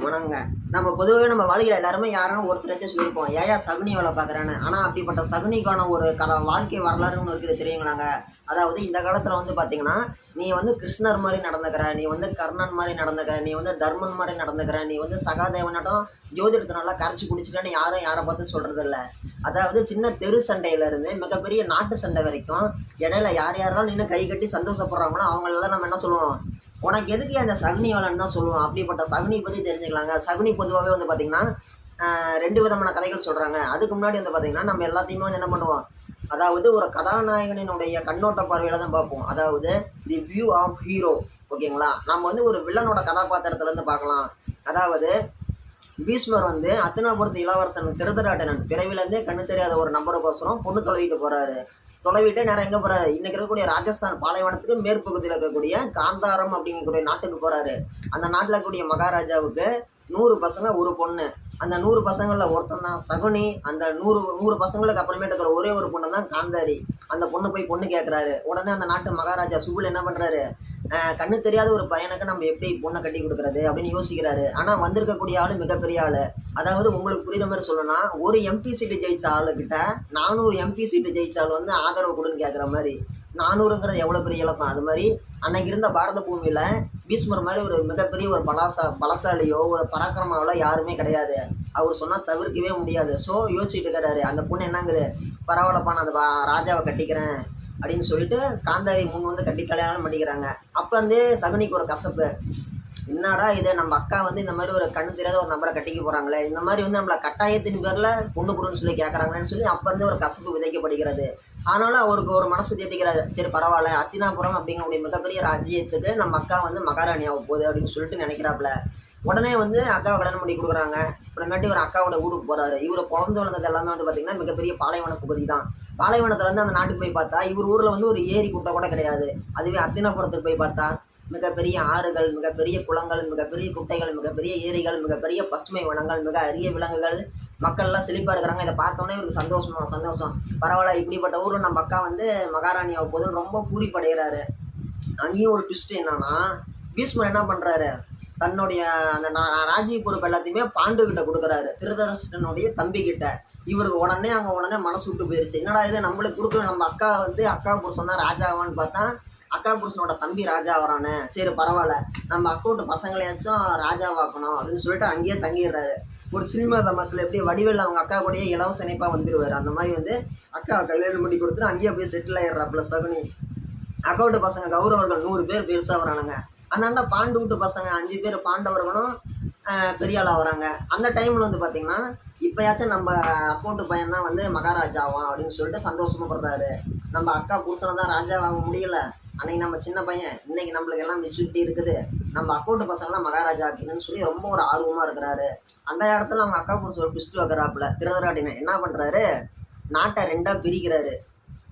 வணங்க. நம்ம பொதுவாவே நம்ம வாழ்க்கையில எல்லாருமே யாராலும் ஒருத்தராச்சும் சொல்லியிருப்போம். ஏன்யா சகுனி வேலை பார்க்குறேன்னு. ஆனா அப்படிப்பட்ட சகுனிக்கான ஒரு வாழ்க்கை வரலாறுன்னு இருக்குது தெரியுங்களாங்க? அதாவது இந்த காலத்துல வந்து பார்த்தீங்கன்னா, நீ வந்து கிருஷ்ணர் மாரி நடந்துக்கிற, நீ வந்து கர்ணன் மாரி நடந்துக்கிற, நீ வந்து தர்மன் மாரி நடந்துக்கிற, நீ வந்து சகாதேவனாட்டம் ஜோதிடத்த நல்லா கரைச்சு குடிச்சுட்டேன்னு யாரும் யார பார்த்தும் சொல்றதில்ல. அதாவது சின்ன தெரு சண்டையில இருந்து மிகப்பெரிய நாட்டு சண்டை வரைக்கும், இடையில யார் யாரெல்லாம் நின்னு கை கட்டி சந்தோஷப்படுறாங்களோ அவங்களெல்லாம் நம்ம என்ன சொல்லுவோம்? உனக்கு எதுக்கு அந்த சகுனி வேலைன்னு தான் சொல்லுவோம். அப்படிப்பட்ட சகுனி பத்தி தெரிஞ்சுக்கலாங்க. சகுனி பொதுவாவே வந்து பார்த்தீங்கன்னா, 2 விதமான கதைகள் சொல்றாங்க. அதுக்கு முன்னாடி வந்து பார்த்தீங்கன்னா, நம்ம எல்லாத்தையுமே வந்து என்ன பண்ணுவோம்? அதாவது ஒரு கதாநாயகனினுடைய கண்ணோட்ட பார்வையில தான் பார்ப்போம். அதாவது தி வியூ ஆஃப் ஹீரோ. ஓகேங்களா? நம்ம வந்து ஒரு வில்லனோட கதாபாத்திரத்துல இருந்து பார்க்கலாம். அதாவது பீஷ்மர் வந்து அத்தினாபுரத்து இளவரசன் திருதராட்டனன் பிறவிலேருந்தே கண்ணு தெரியாத ஒரு நபருக்கோசரம் பொண்ணு தொலைவிட்டு போறாரு. தொலைவிட்டு நேரம் எங்கே போறாரு? இன்னைக்கு இருக்கக்கூடிய ராஜஸ்தான் பாலைவனத்துக்கு மேற்பகுதியில் இருக்கக்கூடிய காந்தாரம் அப்படிங்கக்கூடிய நாட்டுக்கு போறாரு. அந்த நாட்டில் இருக்கக்கூடிய மகாராஜாவுக்கு 100 பசங்க ஒரு பொண்ணு. அந்த 100 பசங்களில் ஒருத்தன் தான் சகுனி. அந்த 100 பசங்களுக்கு அப்புறமேட்டு இருக்கிற ஒரே ஒரு பொண்ணு தான் காந்தாரி. அந்த பொண்ணு போய் பொண்ணு கேட்குறாரு. உடனே அந்த நாட்டு மகாராஜா சுகுல் என்ன பண்ணுறாரு? கண்ணு தெரியாத ஒரு பையனுக்கு நம்ம எப்படி பொண்ணை கட்டி கொடுக்குறது அப்படின்னு யோசிக்கிறாரு. ஆனால் வந்திருக்கக்கூடிய ஆள் மிகப்பெரிய ஆள். அதாவது உங்களுக்கு புரியுற மாதிரி சொல்லணும்னா, ஒரு எம்பி சீட்டு ஜெயிச்ச ஆளுக்கிட்ட 400 எம்பி சீட்டு ஜெயிச்ச ஆள் வந்து ஆதரவு கொடுன்னு கேட்குற மாதிரி. 400ங்கிறது எவ்வளோ பெரிய இலக்கம். அது மாதிரி அன்னைக்கு இருந்த பாரத பூமியில் பீஷ்மர் மாதிரி ஒரு மிகப்பெரிய ஒரு பலசாலியோ ஒரு பராக்கிரமாவோ யாருமே கிடையாது. அவர் சொன்னால் தவிர்க்கவே முடியாது. ஸோ யோசிச்சுட்டு இருக்கிறாரு. அந்த பொண்ணு என்னங்குது? பரவாயில்லப்பா, நான் அந்த ராஜாவை கட்டிக்கிறேன் அப்படின்னு சொல்லிட்டு காந்தாரி முன் வந்து கட்டி கல்யாணம் பண்ணிக்கிறாங்க. அப்போ வந்து சகுனிக்கு ஒரு கசப்பு. என்னடா இது, நம்ம அக்கா வந்து இந்த மாதிரி ஒரு கண்ணு தெரியாத ஒரு நபரை கட்டிக்க போறாங்களே, இந்த மாதிரி வந்து நம்மளை கட்டாயத்தின் பேர்ல பொண்ணு கொடுன்னு சொல்லி கேட்கறாங்களேன்னு சொல்லி அப்ப இருந்து ஒரு கசப்பு விதைக்கப்படுகிறது. ஆனாலும் அவருக்கு ஒரு மனசு தேத்திக்கிறாரு. சரி பரவாயில்ல, அத்தினாபுரம் அப்படிங்கக்கூடிய மிகப்பெரிய ராஜ்யத்துக்கு நம்ம அக்கா வந்து மகாராணி ஆக போகுது அப்படின்னு சொல்லிட்டு நினைக்கிறாப்புல. உடனே வந்து அக்காவை கல்யாணம் பண்ணி கொடுக்குறாங்க. அப்புறமேட்டு ஒரு அக்காவோட ஊருக்கு போறாரு. இவர் பிறந்து வளர்ந்தது எல்லாமே வந்து பார்த்தீங்கன்னா மிகப்பெரிய பாலைவன பகுதி தான். பாலைவனத்துல இருந்து அந்த நாட்டுக்கு போய் பார்த்தா இவர் ஊர்ல வந்து ஒரு ஏரி குட்டை கூட கிடையாது. அதுவே அத்தினாபுரத்துக்கு போய் பார்த்தா மிகப்பெரிய ஆறுகள், மிகப்பெரிய குளங்கள், மிகப்பெரிய குட்டைகள், மிகப்பெரிய ஏரிகள், மிகப்பெரிய பசுமை வனங்கள், மிக அரிய விலங்குகள், மக்கள்லாம் செழிப்பா இருக்கிறாங்க. இதை பார்த்தோன்னே இவருக்கு சந்தோஷம். பரவாயில்ல, இப்படிப்பட்ட ஊர்ல நம்ம அக்கா வந்து மகாராணி ஆக போதுன்னு ரொம்ப பூரிப்படைகிறாரு. அங்கேயும் ஒரு ட்விஸ்ட் என்னன்னா, பீஷ்மர் என்ன பண்றாரு? தன்னுடைய அந்த ராஜ்ய பொறுப்பு எல்லாத்தையுமே பாண்டு கிட்ட கொடுக்குறாரு, திருதராஷ்டிரனுடைய தம்பி கிட்ட. இவருக்கு உடனே மனசு விட்டு போயிருச்சு. என்னடா இது, நம்மளுக்கு கொடுக்குற நம்ம அக்கா வந்து அக்கா புருஷன் தான் ராஜாவான்னு பார்த்தா அக்கா புருஷனோட தம்பி ராஜா வரானே. சரி பரவாயில்ல, நம்ம அக்கௌண்ட் பசங்களையாச்சும் ராஜாவாக்கணும் அப்படின்னு சொல்லிட்டு அங்கேயே தங்கிடுறாரு. ஒரு சினிமா தமாசில் எப்படி வடிவேல் அவங்க அக்கா கூடயே இலவச இணைப்பா வந்துடுவார். அந்த மாதிரி வந்து அக்கா கல்யாணம் பண்ணி கொடுத்துட்டு அங்கேயே போய் செட்டில் ஆயிடுறாப்புல சகுனி. அக்கௌண்ட் பசங்க கௌரவர்கள் 100 பேர் பெருசாக வரானுங்க. அந்தாண்ட பாண்டு வீட்டு பசங்க 5 பேர் பாண்டவர்களும் பெரிய ஆளாக வராங்க. அந்த டைமில் வந்து பார்த்தீங்கன்னா, இப்போயாச்சும் நம்ம அக்கௌண்ட்டு பையன் தான் வந்து மகாராஜாவான் அப்படின்னு சொல்லிட்டு சந்தோஷப்படுறாரு. நம்ம அக்கா புருஷனை தான் ராஜாவாக முடியல, அன்னைக்கு நம்ம சின்ன பையன், இன்னைக்கு நம்மளுக்கு எல்லாம் மெச்சூரிட்டி இருக்குது, நம்ம அக்கௌண்ட் பசங்களாம் மகாராஜா ஆக்கணும்னு சொல்லி ரொம்ப ஒரு ஆர்வமாக இருக்கிறாரு. அந்த இடத்துல அவங்க அக்கா புருஷன் ஒரு ட்விஸ்ட் வைக்கிறாப்புல. திருதராட்டின என்ன பண்ணுறாரு? நாட்டை 2ஆக பிரிக்கிறாரு.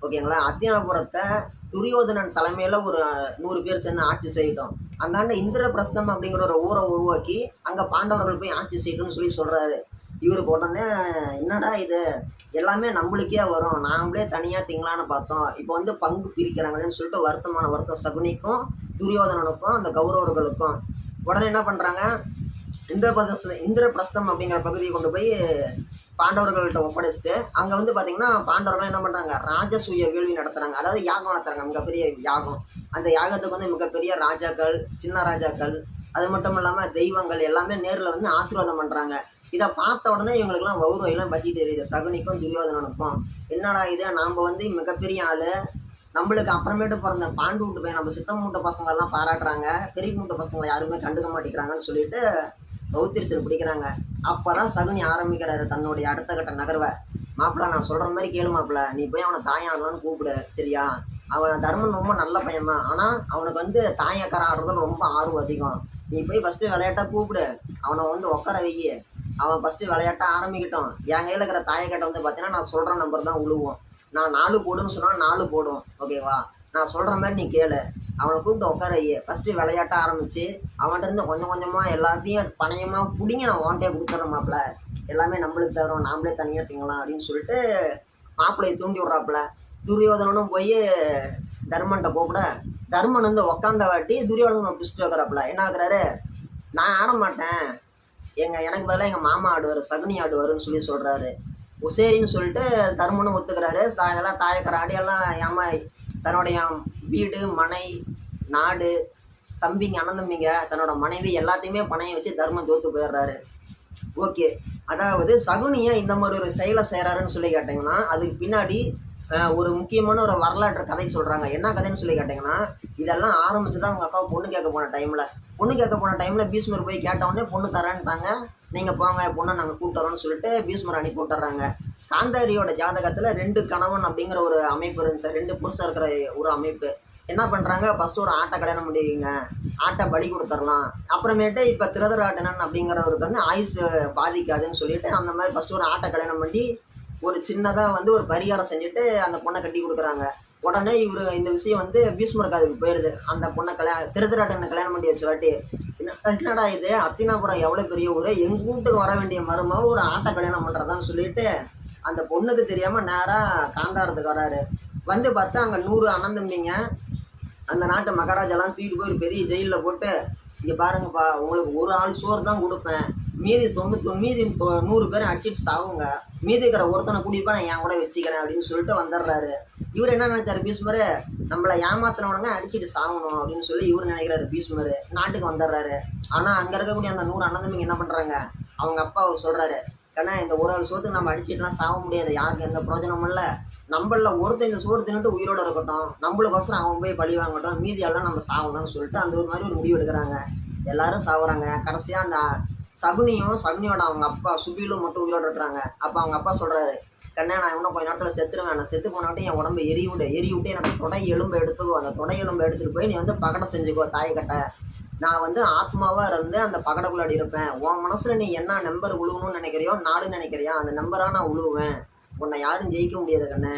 ஓகேங்களா? அத்தினாபுரத்தை துரியோதனன் தலைமையில் ஒரு 100 பேர் சேர்ந்து ஆட்சி செய்யட்டும். அந்தாண்ட இந்திரபிரஸ்தம் அப்படிங்கிற ஒரு ஊரை உருவாக்கி அங்கே பாண்டவர்கள் போய் ஆட்சி செய்யட்டும்னு சொல்லி சொல்கிறாரு. இவருக்கு உடனே என்னடா இது, எல்லாமே நம்மளுக்கே வரும், நாமளே தனியாக திங்களான்னு பார்த்தோம், இப்போ வந்து பங்கு பிரிக்கிறாங்கன்னு சொல்லிட்டு வருத்தம் சகுனிக்கும் துரியோதனனுக்கும் அந்த கௌரவர்களுக்கும். உடனே என்ன பண்ணுறாங்க? இந்திரபிரஸ்தம் அப்படிங்கிற பகுதியை கொண்டு போய் பாண்டவர்கள்ட்ட ஒப்படைச்சிட்டு அங்கே வந்து பார்த்தீங்கன்னா பாண்டவர்கள் என்ன பண்ணுறாங்க? ராஜசூய வேள்வி நடத்துகிறாங்க. அதாவது யாகம் நடத்துகிறாங்க, மிகப்பெரிய யாகம். அந்த யாகத்துக்கு வந்து மிகப்பெரிய ராஜாக்கள், சின்ன ராஜாக்கள், அது மட்டும் இல்லாமல் தெய்வங்கள் எல்லாமே நேரில் வந்து ஆசீர்வாதம் பண்ணுறாங்க. இதை பார்த்த உடனே இவங்களுக்குலாம் வயிறுலாம் பற்றி தெரியுது சகுனிக்கும் துரியோதனனுக்கும். என்னடா இது, நாம் வந்து மிகப்பெரிய ஆள், நம்மளுக்கு அப்புறமேட்டு பிறந்த பாண்டு வீட்டு பையன் நம்ம சித்தம் மூட்டை பசங்களெல்லாம் பாராட்டுறாங்க, பெரிய மூட்டை பசங்களை யாருமே கண்டுக்க மாட்டேங்கிறாங்கன்னு சொல்லிட்டு பௌத்திரிச்சல் பிடிக்கிறாங்க. அப்போ தான் சகுனி ஆரம்பிக்கிறாரு தன்னுடைய அடுத்த கட்ட நகர்வை. மாப்பிள்ள, நான் சொல்கிற மாதிரி கேளு மாப்பிள்ள, நீ போய் அவனை தாயாடலான்னு கூப்பிடு, சரியா? அவன் தர்மன் ரொம்ப நல்ல பையன் தான், ஆனால் அவனுக்கு வந்து தாயக்கரை ஆடுறதுல ரொம்ப ஆர்வம் அதிகம். நீ போய் ஃபஸ்ட்டு விளையாட்டாக கூப்பிடு, அவனை வந்து உட்கார வைக்கி, அவன் ஃபஸ்ட்டு விளையாட்டாக ஆரம்பிக்கட்டும். என் கையில் இருக்கிற தாயக்கட்டை வந்து பார்த்தீங்கன்னா நான் சொல்கிற நம்பர் தான் உழுவும். நான் 4 போடுன்னு சொன்னால் 4 போடும், ஓகேவா? நான் சொல்கிற மாதிரி நீ கேளு, அவனை கூப்பிட்டு உட்கார வை. ஃபஸ்ட்டு விளையாட்ட ஆரம்பித்து அவன்கிட்ட இருந்து கொஞ்சம் கொஞ்சமாக எல்லாத்தையும் பணையமாக பிடிங்க, நான் ஓன்ட்டே கொடுத்துட்றேன் மாப்பிள்ள, எல்லாமே நம்மளுக்கு தரோம், நாமளே தனியாக திங்கலாம் அப்படின்னு சொல்லிட்டு மாப்பிள்ளையை தூண்டி விட்றாப்புல. துரியோதனனும் போய் தர்மன்கிட்ட கூப்பிட, தர்மன் வந்து உக்காந்த வாட்டி துரியோதனன் ட்விஸ்ட் வைக்கிறாப்புல. என்ன ஆகுறாரு? நான் ஆட மாட்டேன், எனக்கு பதிலாக எங்கள் மாமா ஆடுவார், சகுனி ஆடுவாருன்னு சொல்லி சொல்கிறாரு. சரின்னு சொல்லிட்டு தருமனும் ஒத்துக்கிறாரு. இதெல்லாம் தாயக்கரை ஆடியெல்லாம் தன்னுடைய வீடு, மனை, நாடு, தம்பிங்க, அண்ணன் தம்பிங்க, தன்னோட மனைவி எல்லாத்தையுமே பணையம் வச்சு தர்மம் தோற்று போயிடுறாரு. ஓகே. அதாவது சகுனியை இந்த மாதிரி ஒரு செயலை செய்கிறாருன்னு சொல்லி கேட்டிங்கன்னா, அதுக்கு பின்னாடி ஒரு முக்கியமான ஒரு வரலாற்று கதை சொல்கிறாங்க. என்ன கதைன்னு சொல்லி கேட்டிங்கன்னா, இதெல்லாம் ஆரம்பிச்சு தான் அவங்க அக்காவை பொண்ணு கேட்க போன டைமில் பீஷ்மர் போய் கேட்டவுடனே பொண்ணு தரேன்ட்டாங்க. நீங்கள் போங்க, பொண்ணை நாங்கள் கூப்பிட்டு வரோன்னு சொல்லிட்டு பீஷ்மர் அனுப்பி விட்டுறாங்க. காந்தாரியோட ஜாதகத்தில் 2 கணவன் அப்படிங்கிற ஒரு அமைப்பு இருந்துச்சு, 2 புருஷன் இருக்கிற ஒரு அமைப்பு. என்ன பண்ணுறாங்க, ஃபஸ்ட்டு ஒரு ஆட்டை கல்யாணம் பண்ணிவிங்க, ஆட்டை பலி கொடுத்துடலாம். அப்புறமேட்டு இப்போ திருதராட்டனன் அப்படிங்கிறவருக்கு வந்து ஆயுசு பாதிக்காதுன்னு சொல்லிட்டு அந்த மாதிரி ஃபஸ்ட்டு ஒரு ஆட்டை கல்யாணம் பண்ணி ஒரு சின்னதாக வந்து ஒரு பரிகாரம் செஞ்சுட்டு அந்த பொண்ணை கட்டி கொடுக்குறாங்க. உடனே இந்த விஷயம் வந்து பீஷ்மருக்கு அதுக்கு போயிடுது. அந்த பொண்ணை திருதராட்டனை கல்யாணம் பண்ணி வச்சு வாட்டி, என்னடா இது, அத்தினாபுரம் எவ்வளோ பெரிய ஊர், எங்கள் வீட்டுக்கு வர வேண்டிய மருமக ஒரு ஆட்டை கல்யாணம் பண்ணுறதான்னு சொல்லிட்டு அந்த பொண்ணுக்கு தெரியாமல் நேராக காந்தாரத்துக்கு வராரு. வந்து பார்த்தா அங்கே 100 அண்ணன் தம்பிங்க, அந்த நாட்டு மகாராஜாலாம் தூக்கிட்டு போய் ஒரு பெரிய ஜெயிலில் போட்டு, இங்கே பாருங்கப்பா, உங்களுக்கு ஒரு ஆள் சோறு தான் கொடுப்பேன், மீதி 100 பேரை அடிச்சிட்டு சாவுங்க, மீதி இருக்கிற ஒருத்தனை கூட்டிப்பா நான் என் கூட வச்சுக்கிறேன் அப்படின்னு சொல்லிட்டு வந்துடுறாரு. இவர் என்ன நினைச்சாரு பீஷ்மர், நம்மளை ஏமாத்தினவனுங்க அடிச்சுட்டு சாகணும் அப்படின்னு சொல்லி இவர் நினைக்கிறாரு பீஷ்மர். நாட்டுக்கு வந்துடுறாரு. ஆனால் அங்கே இருக்கக்கூடிய அந்த 100 அண்ணன் தம்பிங்க என்ன பண்ணுறாங்க, அவங்க அப்பா சொல்கிறாரு, ஏன்னா இந்த ஒரு ஆள் சோத்துக்கு நம்ம அடிச்சுட்டுலாம் சாக முடியாது, யாருக்கு எந்த பிரயோஜனமும் இல்லை, நம்மளில் ஒருத்தர் இந்த சோறு தின்னுட்டு உயிரோடு இருக்கட்டும், நம்மளுக்கோசரம் அவன் போய் பழி வாங்கட்டும், மீதியெல்லாம் நம்ம சாகணும்னு சொல்லிட்டு அந்த ஒரு மாதிரி ஒரு முடிவு எடுக்கிறாங்க. எல்லாரும் சாகுறாங்க. கடைசியாக அந்த சகுனியோட அவங்க அப்பா சுபீலும் மட்டும் உயிரோடு இருக்கிறாங்க. அப்போ அவங்க அப்பா சொல்கிறாரு, கண்ணே நான் இன்னும் கொஞ்ச நேரத்தில் செத்துருவேன், நான் செத்து போனாட்டும் என் உடம்பு எரி விட்டு எனக்கு தொடை எலும்பை எடுத்துக்கோ, அந்த தொடை எலும்பை எடுத்துகிட்டு போய் நீ வந்து பகடை செஞ்சுக்கோ தாயக்கட்டை, நான் வந்து ஆத்மாவாக இருந்து அந்த பகடைக்குள்ளாடி இருப்பேன், உன் மனசில் நீ என்ன நம்பர் உழுவணும்னு நினைக்கிறியோ, 4 நினைக்கிறியா, அந்த நம்பராக நான் உழுவேன், உன்னை யாரும் ஜெயிக்க முடியாது கண்ணே,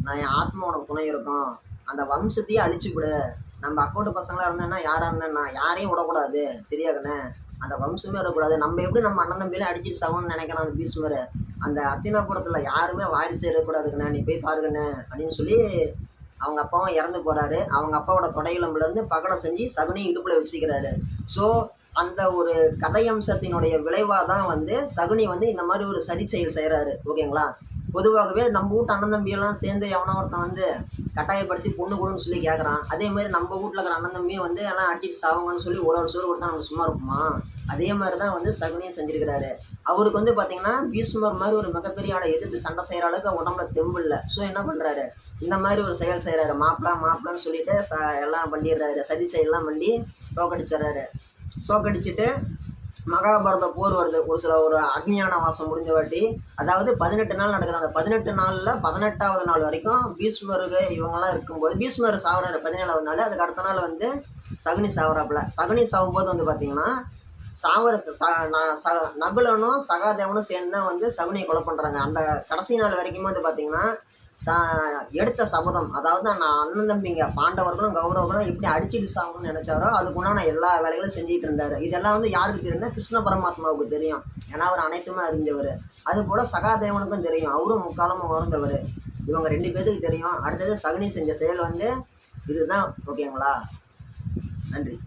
நான் என் ஆத்மா உனக்கு துணை இருக்கும், அந்த வம்சத்தையே அழிச்சுவிடு, நம்ம அக்கௌண்ட் பசங்களாக இருந்தேன்னா யாராக இருந்தேன்னா யாரையும் விடக்கூடாது, சரியா கண்ணே, அந்த வம்சமே வரக்கூடாது, நம்ம எப்படி நம்ம அண்ணன் தம்பியில அடிச்சுட்டு சாகணும்னு நினைக்கிறான் அந்த பீஷ்மர், அந்த அத்தினாபுரத்தில் யாருமே வாரிசு இருக்கக்கூடாதுங்கண்ணே, நீ போய் பாருங்கண்ணே அப்படின்னு சொல்லி அவங்க அப்பாவும் இறந்து போகிறாரு. அவங்க அப்பாவோட தொடையிலம்புலேருந்து பகடை செஞ்சு சகுனி இடுப்பில் வச்சுக்கிறாரு. ஸோ அந்த ஒரு கதையம்சத்தினுடைய விளைவாக தான் வந்து சகுனி வந்து இந்த மாதிரி ஒரு சரி செயல் செய்கிறாரு. ஓகேங்களா. பொதுவாகவே நம்ம வீட்டு அண்ணன் தம்பியெல்லாம் சேர்ந்து எவனோ ஒருத்தன் வந்து கட்டாயப்படுத்தி பொண்ணு கொடுன்னு சொல்லி கேட்குறான். அதே மாதிரி நம்ம வீட்டில் இருக்கிற அண்ணன் தம்பியும் வந்து எல்லாம் அடிச்சிட்டு சாவுங்கன்னு சொல்லி ஒரு சோறு கொடுத்தா நம்ம சும்மா இருப்போமா, அதே மாதிரி தான் வந்து சகுனியும் செஞ்சுருக்கிறாரு. அவருக்கு வந்து பார்த்திங்கன்னா பீஷ்மர் மாதிரி ஒரு மிகப்பெரிய ஆளை எதிர்த்து சண்டை செய்கிற அளவுக்கு உடம்புல தெம்பு இல்லை. ஸோ என்ன பண்ணுறாரு, இந்த மாதிரி ஒரு செயல் செய்கிறாரு, மாப்பிளான்னு சொல்லிட்டு எல்லாம் பண்ணிடுறாரு, சதி செயல்லாம் பண்ணி சோக்கடிச்சிட்டு மகாபாரத போர் வருது. ஒரு அக்னியான வாசம் முடிஞ்ச வாட்டி, அதாவது 18 நாள் நடக்குது. அந்த 18 நாளில் 18வது நாள் வரைக்கும் பீஷ்மருக்கு இவங்கெல்லாம் இருக்கும்போது பீஷ்மர் சாகுறாரு 17வது நாள். அதுக்கு அடுத்த நாள் வந்து சகுனி சாகுறாப்புல. சகுனி சாகும்போது வந்து பார்த்திங்கன்னா நகுலனும் சகாதேவனும் சேர்ந்து தான் வந்து சகுனியை கொலை பண்ணுறாங்க. அந்த கடைசி நாள் வரைக்கும் வந்து பார்த்திங்கன்னா தான் எடுத்த சபதம், அதாவது நான் அண்ணன் தம்பிங்க பாண்டவர்களும் கௌரவர்களும் எப்படி அடிச்சுட்டு சாகணும்னு நினைச்சாரோ அதுக்குண்டான எல்லா வேலைகளும் செஞ்சுட்டு இருந்தார். இதெல்லாம் வந்து யாருக்கு தெரியும்னா கிருஷ்ண பரமாத்மாவுக்கு தெரியும், ஏன்னா அவர் அனைத்துமே அறிஞ்சவர். அதுபோல் சகாதேவனுக்கும் தெரியும், அவரும் முக்காலமும் உணர்ந்தவர். இவங்க 2 பேருக்கு தெரியும். அடுத்தது சகுனி செஞ்ச செயல் வந்து இதுதான். ஓகேங்களா. நன்றி.